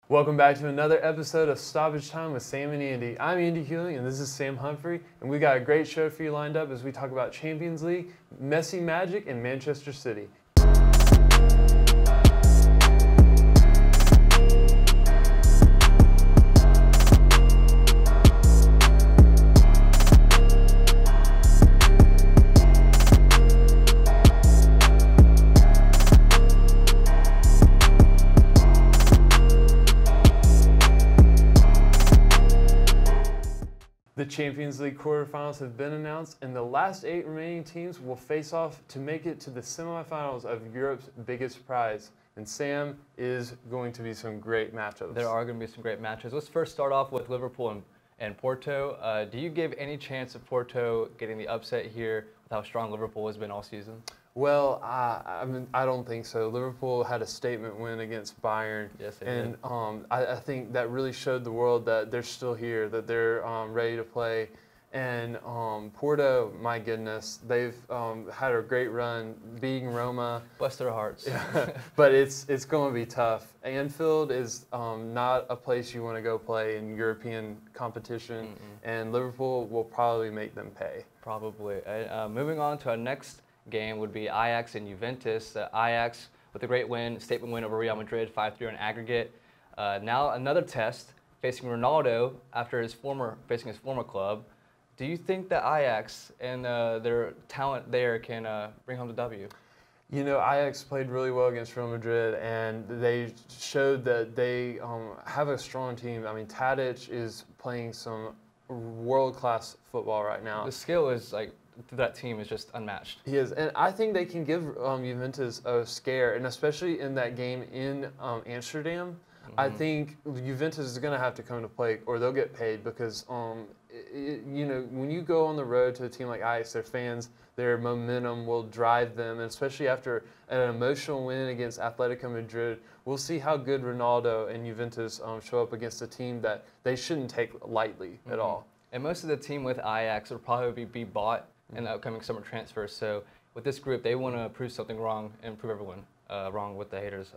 Welcome back to another episode of Stoppage Time with Sam and Andy. I'm Andy Hewling and this is Sam Humphrey, and we got a great show for you lined up as we talk about Champions League, Messi Magic, and Manchester City. The Champions League quarterfinals have been announced, and the last 8 remaining teams will face off to make it to the semifinals of Europe's biggest prize. And Sam, is going to be some great matchups. There are going to be some great matches. Let's first start off with Liverpool and Porto. Do you give any chance of Porto getting the upset here with how strong Liverpool has been all season? Well, I don't think so. Liverpool had a statement win against Bayern. Yes, they and did. I think that really showed the world that they're still here, that they're ready to play. And Porto, my goodness, they've had a great run beating Roma. Bless their hearts. Yeah. But it's going to be tough. Anfield is not a place you want to go play in European competition, and Liverpool will probably make them pay. Probably. Moving on to our next game would be Ajax and Juventus. Ajax with a great win, statement win over Real Madrid, 5-3 on aggregate. Now another test facing Ronaldo after facing his former club. Do you think that Ajax and their talent there can bring home the W? You know, Ajax played really well against Real Madrid, and they showed that they have a strong team. I mean, Tadic is playing some world-class football right now. The skill is that team is just unmatched. He is, and I think they can give Juventus a scare, and especially in that game in Amsterdam. I think Juventus is going to have to come to play, or they'll get paid because, you know, when you go on the road to a team like Ajax, their fans, their momentum will drive them, and especially after an emotional win against Atletico Madrid, we'll see how good Ronaldo and Juventus show up against a team that they shouldn't take lightly at all. And most of the team with Ajax will probably be bought in the upcoming summer transfers. So with this group, they want to prove something wrong and prove everyone wrong with the haters.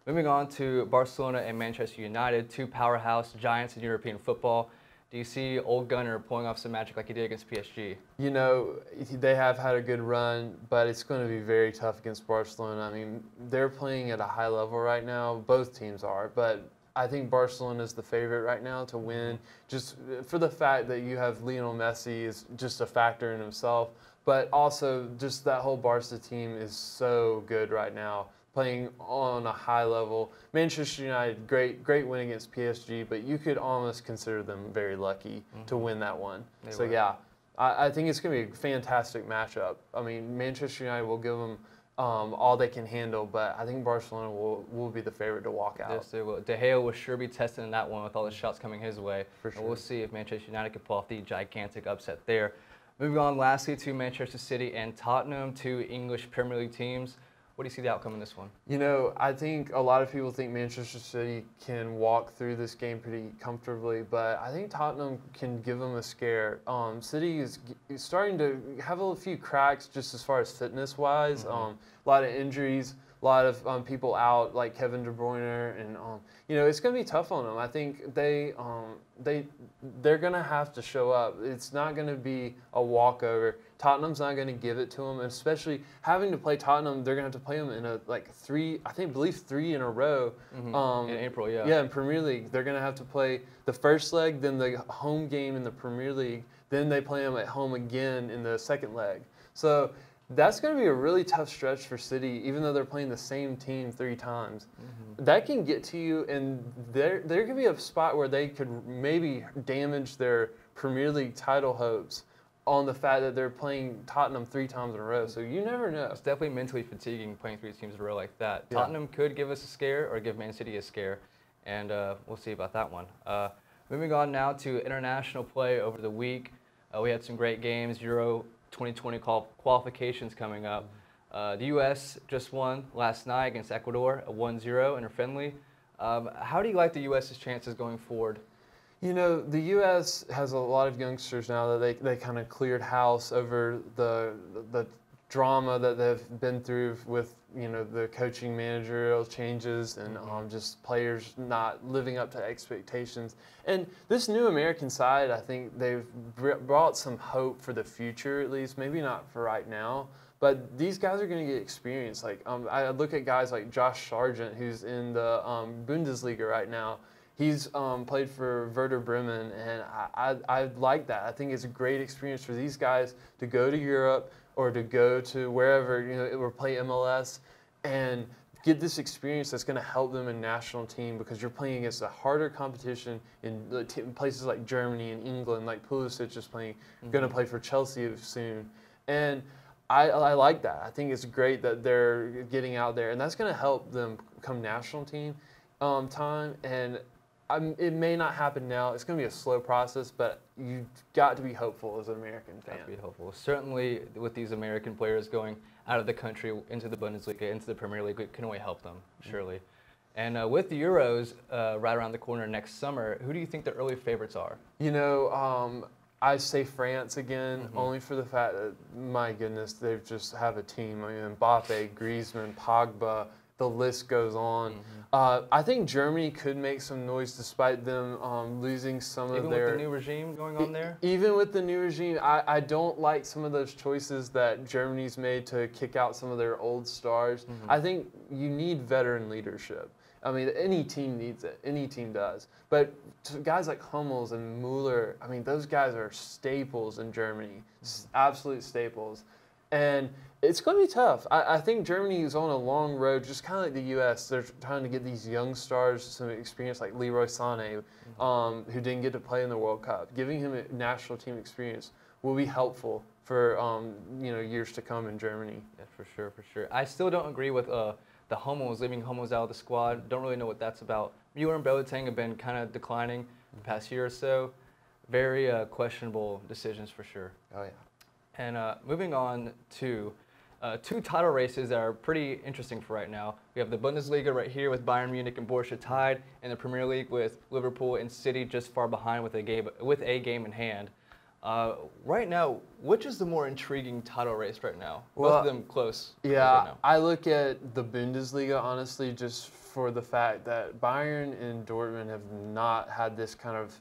Moving on to Barcelona and Manchester United, 2 powerhouse giants in European football. Do you see Old Gunner pulling off some magic like he did against PSG? You know, they have had a good run, but it's going to be very tough against Barcelona. I mean, they're playing at a high level right now. Both teams are, but I think Barcelona is the favorite right now to win, just for the fact that you have Lionel Messi is just a factor in himself, but also just that whole Barca team is so good right now, playing on a high level. Manchester United, great win against PSG, but you could almost consider them very lucky to win that one. So yeah, I think it's going to be a fantastic matchup. I mean, Manchester United will give them all they can handle, but I think Barcelona will be the favorite to walk out. Yes, they will. De Gea will sure be tested in that one with all the shots coming his way. For sure. And we'll see if Manchester United can pull off the gigantic upset there. Moving on lastly to Manchester City and Tottenham, 2 English Premier League teams. What do you see the outcome in this one? You know, I think a lot of people think Manchester City can walk through this game pretty comfortably, but I think Tottenham can give them a scare. City is starting to have a few cracks just as far as fitness-wise. A lot of injuries, a lot of people out like Kevin De Bruyne, and you know, it's going to be tough on them. I think they're going to have to show up. It's not going to be a walkover. Tottenham's not going to give it to them, and especially having to play Tottenham, they're going to have to play them in I believe 3 in a row. In April, yeah. Yeah, in Premier League. They're going to have to play the first leg, then the home game in the Premier League, then they play them at home again in the second leg. So that's going to be a really tough stretch for City, even though they're playing the same team 3 times. That can get to you, and there could be a spot where they could maybe damage their Premier League title hopes on the fact that they're playing Tottenham 3 times in a row. So you never know. It's definitely mentally fatiguing playing 3 teams in a row like that. Yeah. Tottenham could give us a scare or give Man City a scare, and we'll see about that one. Moving on now to international play over the week. We had some great games, Euro 2020 qualifications coming up. The U.S. just won last night against Ecuador, a 1-0 in a friendly. How do you like the U.S.'s chances going forward? You know, the U.S. has a lot of youngsters now that they kind of cleared house over the drama that they've been through with the coaching managerial changes and just players not living up to expectations. And this new American side, I think they've brought some hope for the future, at least maybe not for right now. But these guys are going to get experience. Like I look at guys like Josh Sargent, who's in the Bundesliga right now. He's played for Werder Bremen, and I like that. I think it's a great experience for these guys to go to Europe or to go to wherever, or play MLS and get this experience that's going to help them in national team, because you're playing against a harder competition in places like Germany and England, like Pulisic is playing, going to play for Chelsea soon. And I like that. I think it's great that they're getting out there, and that's going to help them come national team time. And it may not happen now. It's going to be a slow process, but you've got to be hopeful as an American fan. Got to be hopeful. Certainly, with these American players going out of the country into the Bundesliga, into the Premier League, it can only help them, surely. And with the Euros right around the corner next summer, who do you think the early favorites are? I say France again, only for the fact that, my goodness, they just have a team. I mean, Mbappe, Griezmann, Pogba, the list goes on. I think Germany could make some noise despite them losing some of their... Even with the new regime going on there? Even with the new regime, I don't like some of those choices that Germany's made to kick out some of their old stars. I think you need veteran leadership. I mean, any team needs it. Any team does. But guys like Hummels and Müller, I mean, those guys are staples in Germany, absolute staples. And it's going to be tough. I think Germany is on a long road, just kind of like the U.S. They're trying to get these young stars some experience, like Leroy Sané, who didn't get to play in the World Cup. Giving him a national team experience will be helpful for years to come in Germany. Yeah, for sure, for sure. I still don't agree with the Hummels, leaving Hummels out of the squad. Don't really know what that's about. Mueller and Boateng have been kind of declining the past year or so. Very questionable decisions for sure. Oh, yeah. And moving on to two title races that are pretty interesting for right now. We have the Bundesliga right here with Bayern Munich and Borussia tied, and the Premier League with Liverpool and City just far behind with a game in hand. Right now, which is the more intriguing title race right now? Both of them close. Yeah, right now. I look at the Bundesliga, honestly, just for the fact that Bayern and Dortmund have not had this kind of,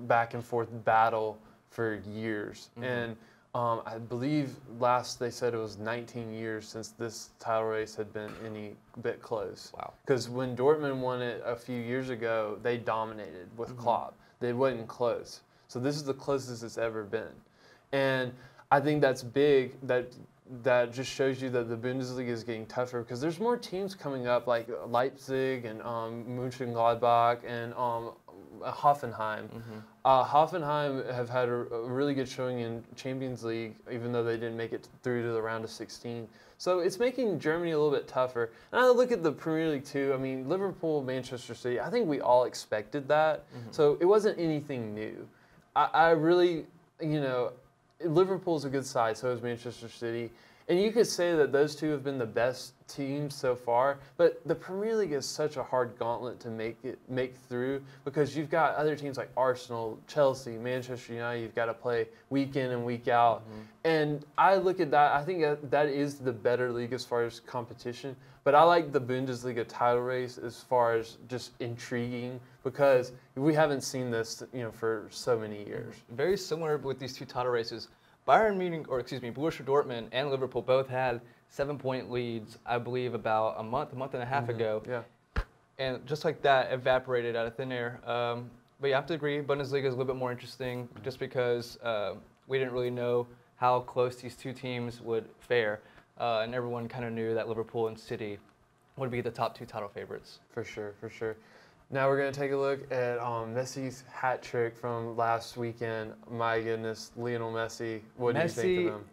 back and forth battle for years. And I believe last they said it was 19 years since this title race had been any bit close. Wow. Because when Dortmund won it a few years ago, they dominated with Klopp. They wasn't close. So this is the closest it's ever been. And I think that's big. That just shows you that the Bundesliga is getting tougher, because there's more teams coming up, like Leipzig and Mönchengladbach and Hoffenheim. Hoffenheim have had a really good showing in Champions League, even though they didn't make it through to the round of 16. So it's making Germany a little bit tougher. And I look at the Premier League too. I mean, Liverpool, Manchester City, I think we all expected that. So it wasn't anything new. I really, Liverpool's a good side, so is Manchester City. And you could say that those two have been the best teams so far, but the Premier League is such a hard gauntlet to make through, because you've got other teams like Arsenal, Chelsea, Manchester United you've got to play week in and week out. And I look at that, I think that is the better league as far as competition, but I like the Bundesliga title race as far as just intriguing, because we haven't seen this, for so many years. Very similar with these two title races. Borussia Dortmund and Liverpool both had 7-point leads, I believe, about a month and a half ago. Yeah. And just like that, evaporated out of thin air. But you have to agree, Bundesliga is a little bit more interesting, just because we didn't really know how close these two teams would fare. And everyone kind of knew that Liverpool and City would be the top two title favorites. For sure, for sure. Now we're going to take a look at Messi's hat trick from last weekend. My goodness, Lionel Messi. What do you think of him?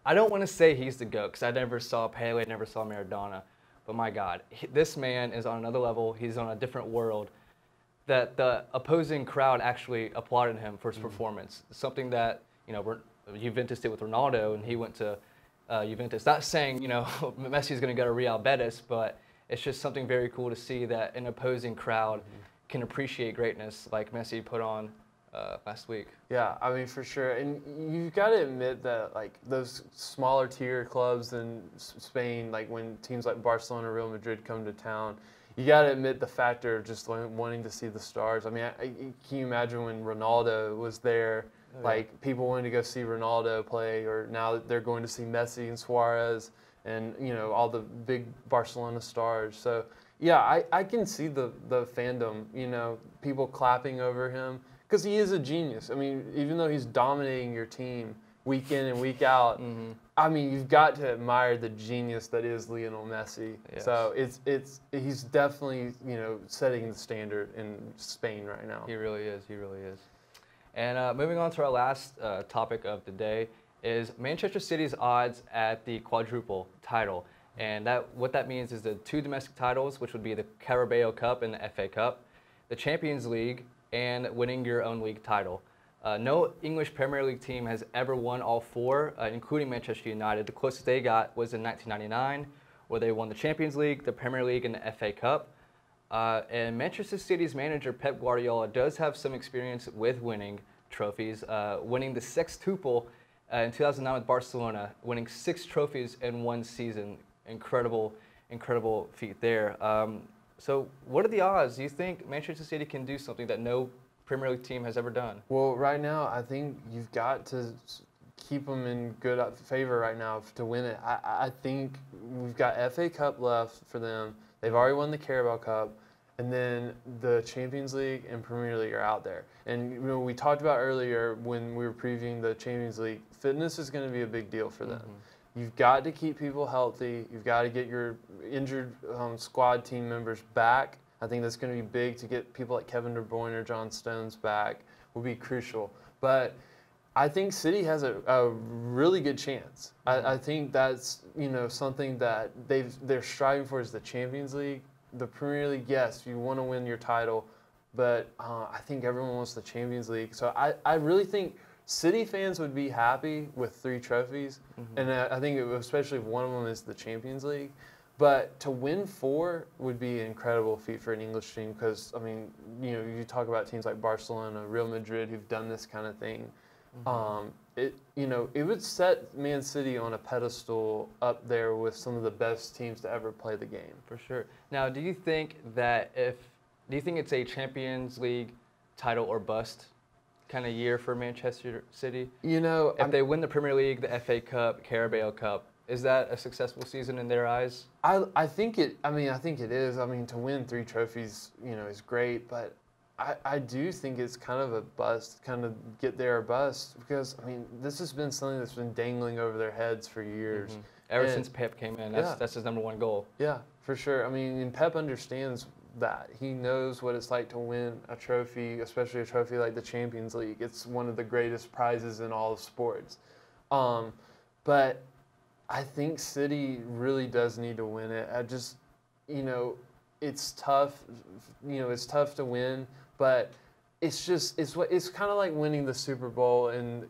I don't want to say he's the GOAT, because I never saw Pele, never saw Maradona. But my God, this man is on another level. He's on a different world. That the opposing crowd actually applauded him for his performance. Something that, Juventus did with Ronaldo, and he went to Juventus. Not saying, Messi's going to go to Real Betis, but it's just something very cool to see that an opposing crowd can appreciate greatness like Messi put on last week. Yeah, I mean, for sure. And you've got to admit that, like, those smaller tier clubs in Spain, like when teams like Barcelona, Real Madrid come to town, you got to admit the factor of just wanting to see the stars. I mean, can you imagine when Ronaldo was there? Oh, like, people wanted to go see Ronaldo play, or now that they're going to see Messi and Suarez and, you know, all the big Barcelona stars. So, yeah, I can see the fandom, you know, people clapping over him. Because he is a genius. I mean, even though he's dominating your team week in and week out, I mean, you've got to admire the genius that is Lionel Messi. Yes. So he's definitely, you know, setting the standard in Spain right now. He really is. He really is. And moving on to our last topic of the day is Manchester City's odds at the quadruple title. And what that means is the 2 domestic titles, which would be the Carabao Cup and the FA Cup, the Champions League, and winning your own league title. No English Premier League team has ever won all 4, including Manchester United. The closest they got was in 1999, where they won the Champions League, the Premier League, and the FA Cup. And Manchester City's manager, Pep Guardiola, does have some experience with winning trophies, winning the sextuple in 2009 with Barcelona, winning 6 trophies in 1 season. Incredible feat there. So what are the odds? Do you think Manchester City can do something that no Premier League team has ever done? Well, right now, I think you've got to keep them in good favor right now to win it. I think we've got FA Cup left for them. They've already won the Carabao Cup. And then the Champions League and Premier League are out there. And you know, we talked about earlier when we were previewing the Champions League, fitness is going to be a big deal for them. You've got to keep people healthy. You've got to get your injured squad team members back. I think that's going to be big to get people like Kevin De Bruyne or John Stones back will be crucial. But I think City has a really good chance. I think that's, you know, something that they're striving for is the Champions League. The Premier League, yes, you want to win your title, but I think everyone wants the Champions League. So I really think City fans would be happy with 3 trophies, and I think especially if one of them is the Champions League. But to win 4 would be an incredible feat for an English team because, I mean, you know, you talk about teams like Barcelona, Real Madrid who've done this kind of thing. It would set Man City on a pedestal up there with some of the best teams to ever play the game. For sure. Now, do you think it's a Champions League title or bust kind of year for Manchester City? You know, if they win the Premier League, the FA Cup, Carabao Cup, is that a successful season in their eyes? I think it is. I mean, to win 3 trophies, you know, is great, but I do think it's kind of a bust, kind of get there or bust, because, I mean, this has been something that's been dangling over their heads for years. Ever since Pep came in, that's his #1 goal. Yeah, for sure. I mean, and Pep understands that. He knows what it's like to win a trophy, especially a trophy like the Champions League. It's one of the greatest prizes in all of sports. But I think City really does need to win it. You know, it's tough. You know, it's tough to win, but it's kind of like winning the Super Bowl in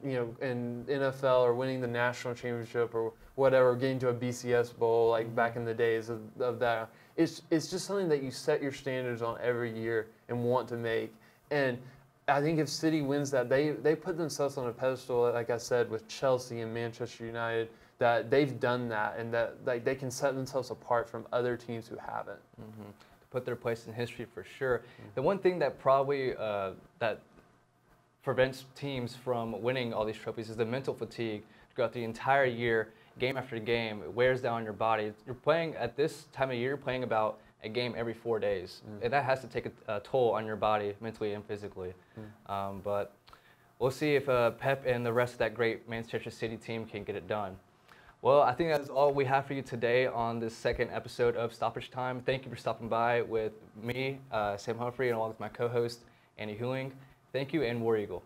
NFL or winning the national championship or whatever, getting to a BCS bowl like back in the days of that. It's just something that you set your standards on every year and want to make. And I think if City wins that, they put themselves on a pedestal, like I said, with Chelsea and Manchester United, that they've done that and that like they can set themselves apart from other teams who haven't. To put their place in history for sure. The one thing that probably that prevents teams from winning all these trophies is the mental fatigue throughout the entire year, game after game. It wears down your body. You're playing at this time of year, you're playing about a game every 4 days. And that has to take a toll on your body mentally and physically. But we'll see if Pep and the rest of that great Manchester City team can get it done. Well, I think that's all we have for you today on this second episode of Stoppage Time. Thank you for stopping by with me, Sam Humphrey, and along with my co-host, Annie Huling. Thank you, and War Eagle.